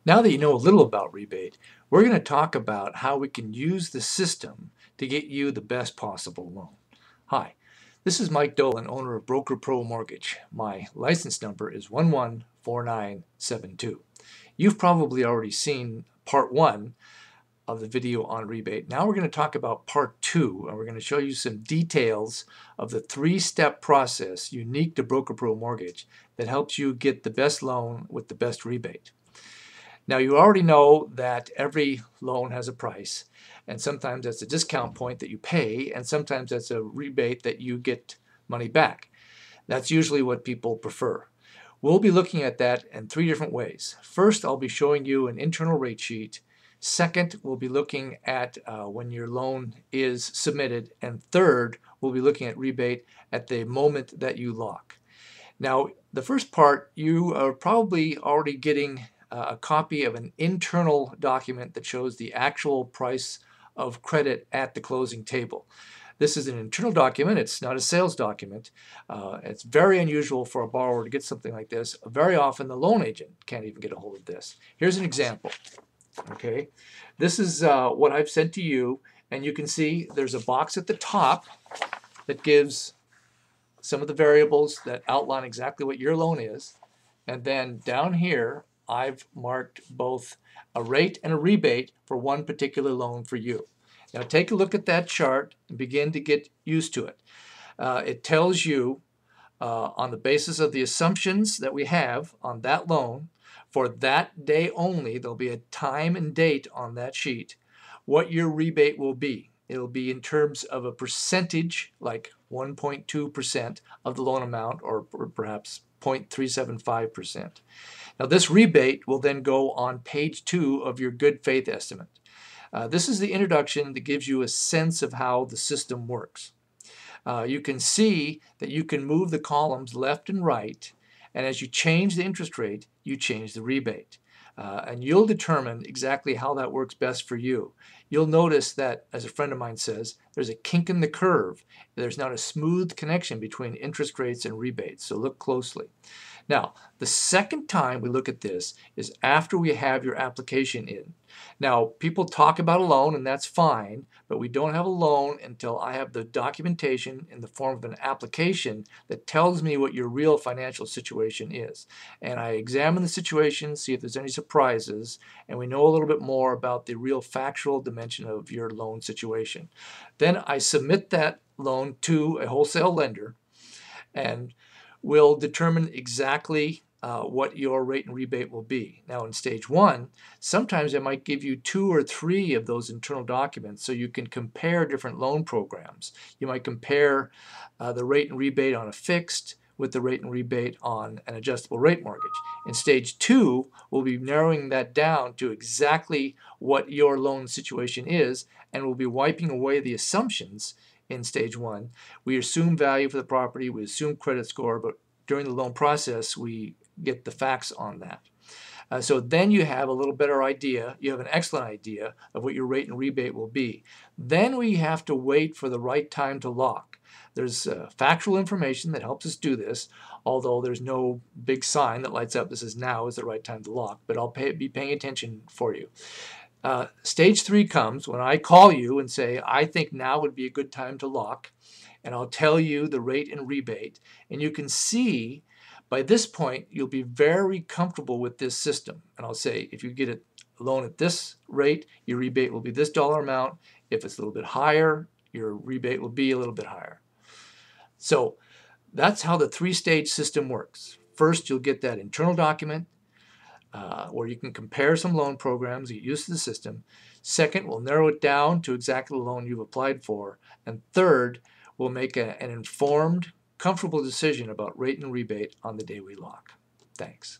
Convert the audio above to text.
Now that you know a little about rebate, we're going to talk about how we can use the system to get you the best possible loan. Hi, this is Mike Dolan, owner of Broker Pro Mortgage. My license number is 114972. You've probably already seen part one of the video on rebate. Now we're going to talk about part two, and we're going to show you some details of the three-step process unique to Broker Pro Mortgage that helps you get the best loan with the best rebate. Now you already know that every loan has a price, and sometimes that's a discount point that you pay, and sometimes that's a rebate that you get money back. That's usually what people prefer. We'll be looking at that in three different ways. First, I'll be showing you an internal rate sheet. Second, we'll be looking at when your loan is submitted. And third, we'll be looking at rebate at the moment that you lock. Now, the first part, you are probably already getting a copy of an internal document that shows the actual price of credit at the closing table. This is an internal document. It's not a sales document. It's very unusual for a borrower to get something like this. Very often the loan agent can't even get a hold of this. Here's an example. Okay, this is what I've sent to you, and you can see there's a box at the top that gives some of the variables that outline exactly what your loan is, and then down here I've marked both a rate and a rebate for one particular loan for you. Now take a look at that chart and begin to get used to it. It tells you on the basis of the assumptions that we have on that loan, for that day only, there'll be a time and date on that sheet, what your rebate will be. It'll be in terms of a percentage, like 1.2% of the loan amount, or perhaps 0.375%. Now this rebate will then go on page 2 of your good faith estimate. This is the introduction that gives you a sense of how the system works. You can see that you can move the columns left and right, and as you change the interest rate, you change the rebate. And you'll determine exactly how that works best for you. You'll notice that, as a friend of mine says, there's a kink in the curve. There's not a smooth connection between interest rates and rebates, so look closely. Now, the second time we look at this is after we have your application in. Now, people talk about a loan, and that's fine, but we don't have a loan until I have the documentation in the form of an application that tells me what your real financial situation is. And I examine the situation, see if there's any surprises, and we know a little bit more about the real factual dimension of your loan situation. Then I submit that loan to a wholesale lender, and will determine exactly what your rate and rebate will be. Now in stage one, sometimes I might give you 2 or 3 of those internal documents so you can compare different loan programs. You might compare the rate and rebate on a fixed with the rate and rebate on an adjustable rate mortgage. In stage 2, we'll be narrowing that down to exactly what your loan situation is, and we'll be wiping away the assumptions. In stage 1, we assume value for the property, we assume credit score, but during the loan process, we get the facts on that. So then you have a little better idea, you have an excellent idea of what your rate and rebate will be. Then we have to wait for the right time to lock. There's factual information that helps us do this, although there's no big sign that lights up that says now is the right time to lock, but I'll be paying attention for you. Stage 3 comes when I call you and say, I think now would be a good time to lock, and I'll tell you the rate and rebate. And you can see by this point, you'll be very comfortable with this system. And I'll say, if you get a loan at this rate, your rebate will be this dollar amount. If it's a little bit higher, your rebate will be a little bit higher. So that's how the 3-stage system works. First, you'll get that internal document, where you can compare some loan programs, get used to the system. Second, we'll narrow it down to exactly the loan you've applied for. And third, we'll make an informed, comfortable decision about rate and rebate on the day we lock. Thanks.